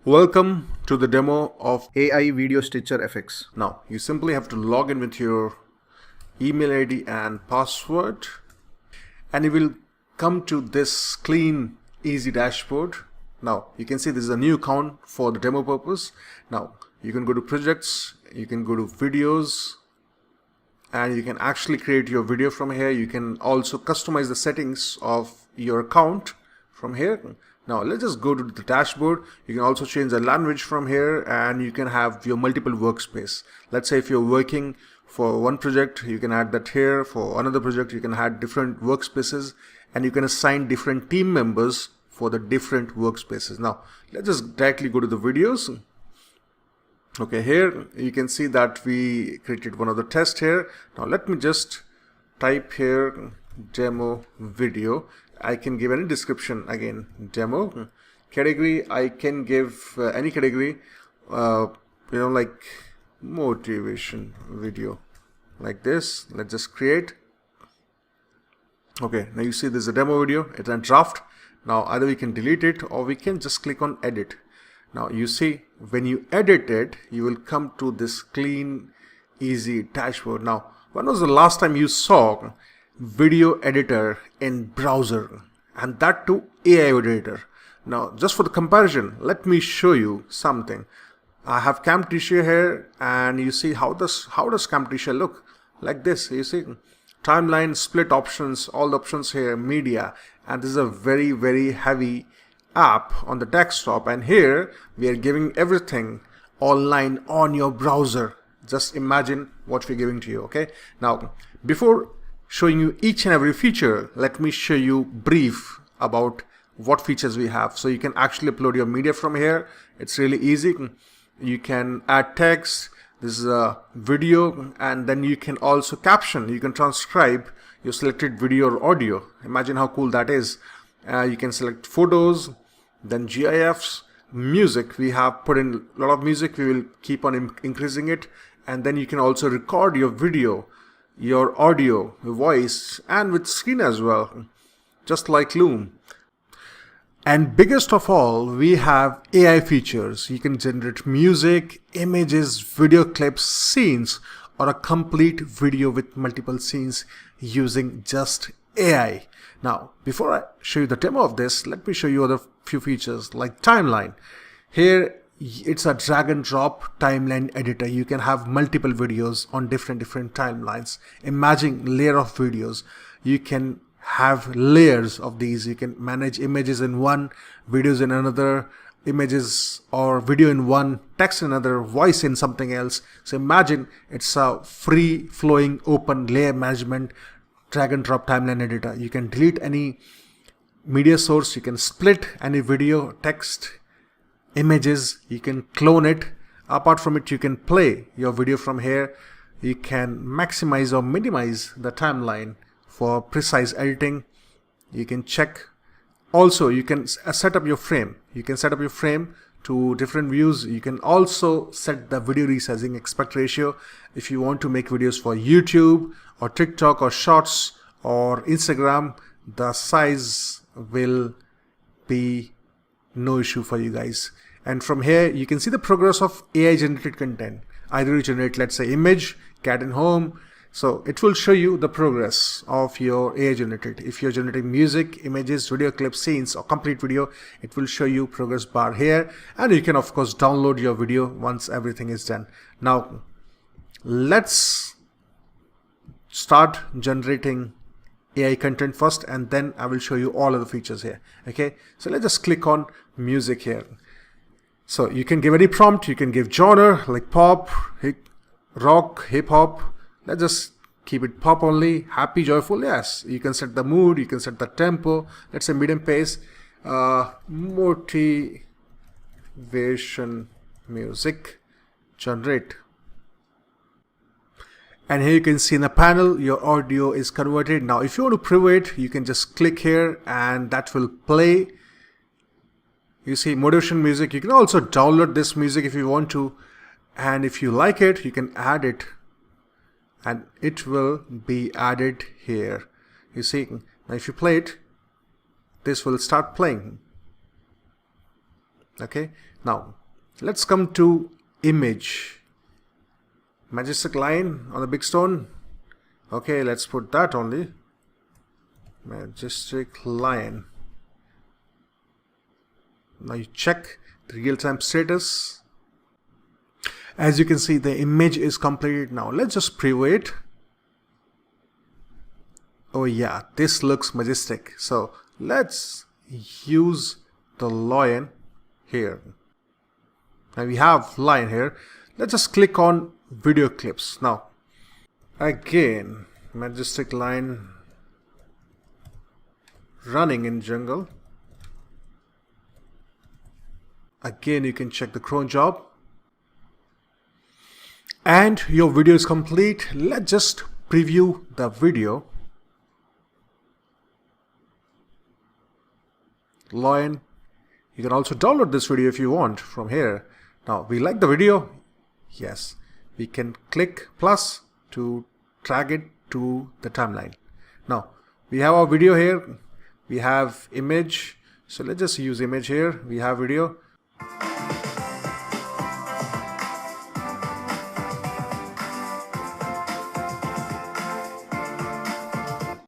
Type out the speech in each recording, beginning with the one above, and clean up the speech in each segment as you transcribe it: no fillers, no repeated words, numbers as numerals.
Welcome to the demo of AIVideoStitcherFx. Now, you simply have to log in with your email ID and password, and you will come to this clean, easy dashboard. Now, you can see this is a new account for the demo purpose. Now, you can go to projects, you can go to videos, and you can actually create your video from here. You can also customize the settings of your account from here. Now let's just go to the dashboard. You can also change the language from here, and you can have your multiple workspace. Let's say if you're working for one project, you can add that here. For another project, you can add different workspaces, and you can assign different team members for the different workspaces. Now let's just directly go to the videos. Okay, here you can see that we created one of the tests here. Now let me just type here demo video. I can give any description, again demo. Category, I can give any category, like motivation video, like this. Let's just create. Okay, now you see this is a demo video. It's a draft. Now either we can delete it or we can just click on edit. Now you see when you edit it, you will come to this clean, easy dashboard. Now, when was the last time you saw video editor in browser, and that too AI editor? Now, just for the comparison, let me show you something. I have Camtasia here, and you see how does Camtasia look? Like this. You see timeline, split options, all the options here, media, and this is a very, very heavy app on the desktop, and here we are giving everything online on your browser. Just imagine what we're giving to you. Okay, now before showing you each and every feature, let me show you brief about what features we have. So you can actually upload your media from here. It's really easy. You can add text. This is a video, and then you can also caption. You can transcribe your selected video or audio. Imagine how cool that is. You can select photos, then GIFs, music. We have put in a lot of music. We will keep on increasing it. And then you can also record your video, your audio, your voice, and with screen as well, just like Loom. And biggest of all, we have AI features. You can generate music, images, video clips, scenes, or a complete video with multiple scenes using just AI. Now, before I show you the demo of this, let me show you other few features like timeline. Here, it's a drag and drop timeline editor. You can have multiple videos on different timelines. Imagine layer of videos. You can have layers of these. You can manage images in one, videos in another, images or video in one, text in another, voice in something else. So imagine it's a free flowing open layer management drag and drop timeline editor. You can delete any media source. You can split any video, text, images. You can clone it. Apart from it, you can play your video from here. You can maximize or minimize the timeline for precise editing. You can check. Also, you can set up your frame. You can set up your frame to different views. You can also set the video resizing aspect ratio. If you want to make videos for YouTube or TikTok or Shorts or Instagram, the size will be no issue for you guys. And from here, you can see the progress of AI generated content. Either you generate, let's say, image, cat and home. So it will show you the progress of your AI generated. If you're generating music, images, video clips, scenes, or complete video, it will show you progress bar here. And you can, of course, download your video once everything is done. Now, let's start generating AI content first, and then I will show you all of the features here. Okay, so let's just click on music here. So you can give any prompt. You can give genre like pop, rock, hip hop. Let's just keep it pop only. Happy, joyful. Yes, you can set the mood. You can set the tempo. Let's say medium pace. Motivation music. Generate. And here you can see in the panel your audio is converted. Now if you want to preview it, you can just click here and that will play. You see motivation music. You can also download this music if you want to, and if you like it, you can add it, and it will be added here. You see, now if you play it, this will start playing. Okay, now let's come to image. Majestic line on the big stone. Okay, let's put that only. Majestic line. Now you check the real-time status. As you can see, the image is completed now. Let's just preview it. Oh yeah, this looks majestic. So let's use the lion here. Now we have lion here. Let's just click on video clips. Now again, majestic lion running in jungle. Again, you can check the cron job. And your video is complete. Let's just preview the video. Lion. You can also download this video if you want from here. Now, we like the video. Yes. We can click plus to drag it to the timeline. Now, we have our video here. We have image. So let's just use image here. We have video.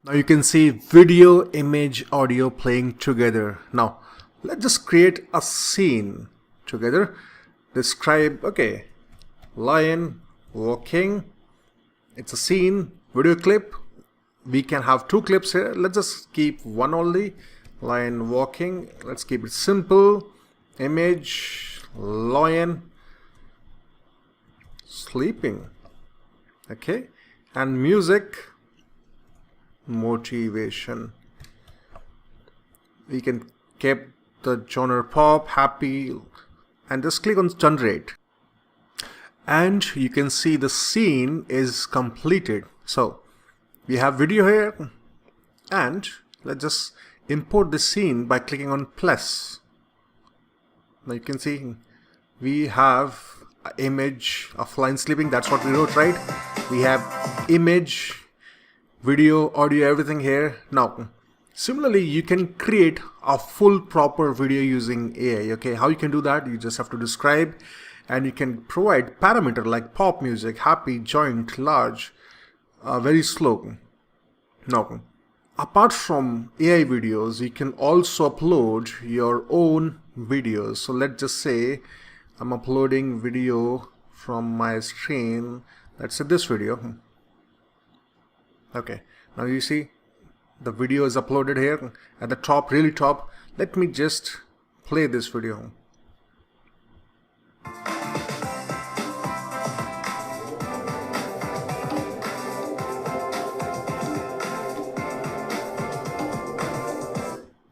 Now you can see video, image, audio playing together. Now let's just create a scene together. Describe, okay, lion walking. It's a scene, video clip. We can have two clips here. Let's just keep one only. Lion walking. Let's keep it simple. Image, lion sleeping. Okay, and music. Motivation. We can keep the genre pop, happy, and just click on generate. And you can see the scene is completed. So we have video here, and let's just import the scene by clicking on plus. Now you can see we have an image of lion sleeping. That's what we wrote, right? We have image, video, audio, everything here. Now similarly, you can create a full proper video using AI. Okay, how you can do that? You just have to describe, and you can provide parameter like pop music, happy, joint, large, very slow. Now apart from AI videos, you can also upload your own videos. So let's just say I'm uploading video from my screen. Let's say this video. Okay, now you see the video is uploaded here at the top, really top. Let me just play this video.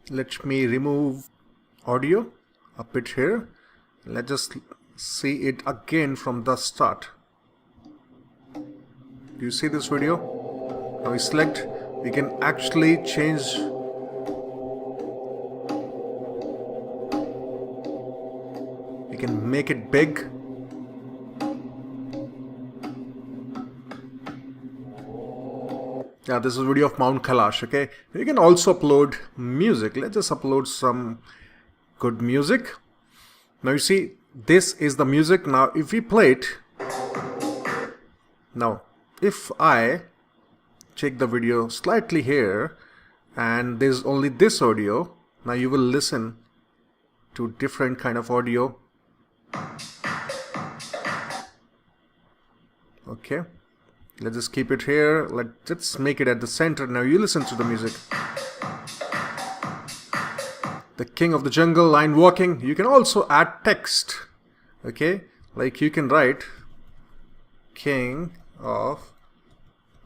Let me remove audio a bit here. Let's just see it again from the start. Do you see this video? Now we select, we can actually change we can make it big. Yeah, this is a video of Mount Kailash. Okay, you can also upload music. Let's just upload some good music. Now you see, this is the music. Now if we play it, now if I check the video slightly here and there's only this audio, now you will listen to different kind of audio. Okay, let's just keep it here. Let's make it at the center. Now you listen to the music. The king of the jungle, lion walking. You can also add text. Okay, like you can write king of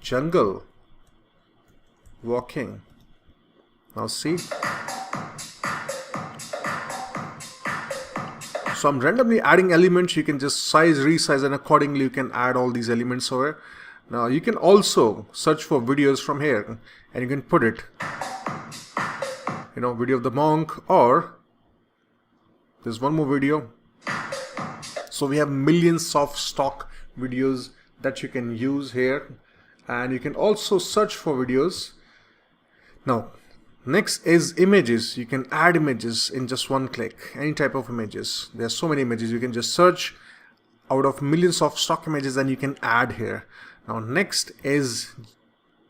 jungle walking. Now see, so I'm randomly adding elements. You can just size, resize, and accordingly you can add all these elements over. Now you can also search for videos from here, and you can put it, you know, video of the monk, or there's one more video. So we have millions of stock videos that you can use here, and you can also search for videos. Now Next is images. You can add images in just one click, any type of images. There are so many images. You can just search out of millions of stock images and you can add here. Now next is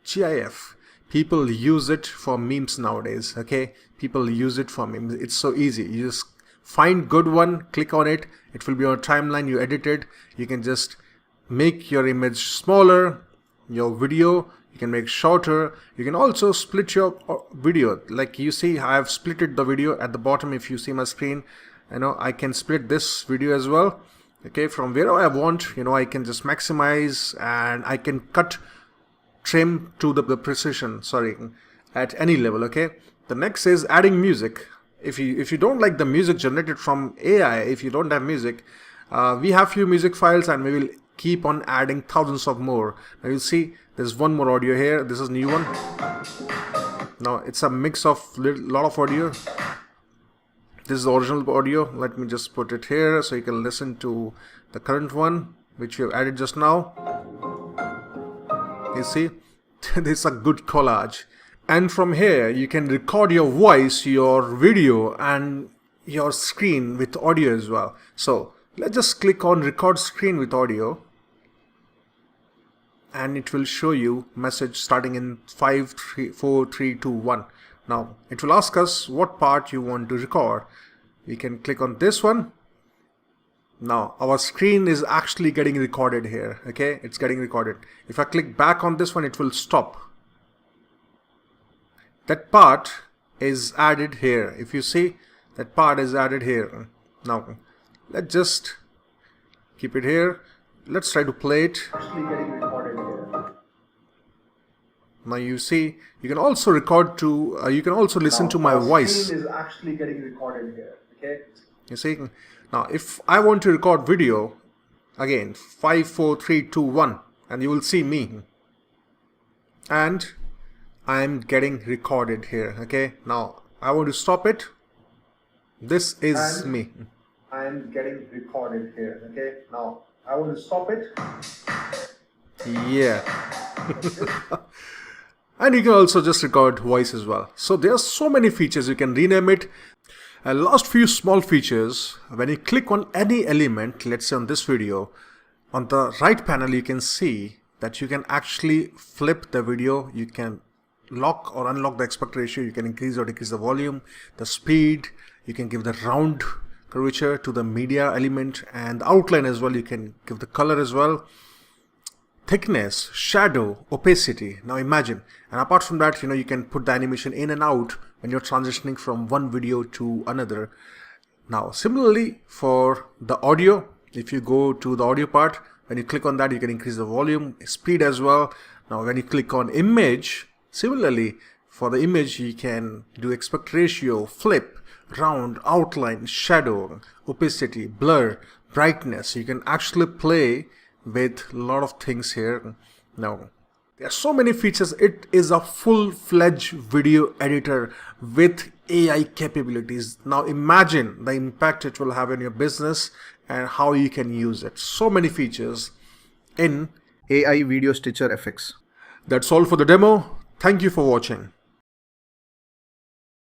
GIF. People use it for memes nowadays. Okay, people use it for memes. It's so easy. You just find good one, click on it, it will be on a timeline. You edit it, you can just make your image smaller, your video you can make shorter. You can also split your video, like you see I have splitted the video at the bottom. If you see my screen, I can split this video as well. Okay, from where I want, I can just maximize and I can cut, trim to the precision, at any level. Okay, the next is adding music. If you don't like the music generated from AI, if you don't have music, we have few music files and we will keep on adding thousands of more. Now you'll see there's one more audio here. This is new one. Now it's a mix of lot of audio. This is the original audio. Let me just put it here so you can listen to the current one which we have added just now. You see, this is a good collage. And from here you can record your voice, your video and your screen with audio as well. So let's just click on record screen with audio and it will show you message starting in 5, 4, 3, 2, 1. Now it will ask us what part you want to record. We can click on this one. Now our screen is actually getting recorded here. Okay, it's getting recorded. If I click back on this one, it will stop. That part is added here. If you see, that part is added here. Now let's just keep it here. Let's try to play it. Actually getting recorded here. Now you see, you can also record to, you can also listen to my voice. Screen is actually getting recorded here. Okay. You see, now if I want to record video, again 5, 4, 3, 2, 1, and you will see me, and I'm getting recorded here. Okay, now I want to stop it. This is me. I'm getting recorded here. Okay, now I want to stop it. Yeah. And you can also just record voice as well. So there are so many features. You can rename it. And last few small features, when you click on any element, let's say on this video, on the right panel you can see that you can actually flip the video. You can lock or unlock the aspect ratio. You can increase or decrease the volume, the speed. You can give the round curvature to the media element and the outline as well. You can give the color as well, thickness, shadow, opacity. Now imagine, and apart from that, you can put the animation in and out when you're transitioning from one video to another. Now similarly for the audio, if you go to the audio part, when you click on that, you can increase the volume, speed as well. Now when you click on image, similarly for the image, you can do aspect ratio, flip, round, outline, shadow, opacity, blur, brightness. You can actually play with a lot of things here. Now there are so many features. It is a full-fledged video editor with AI capabilities. Now imagine the impact it will have in your business and how you can use it. So many features in AIVideoStitcherFx. That's all for the demo. Thank you for watching.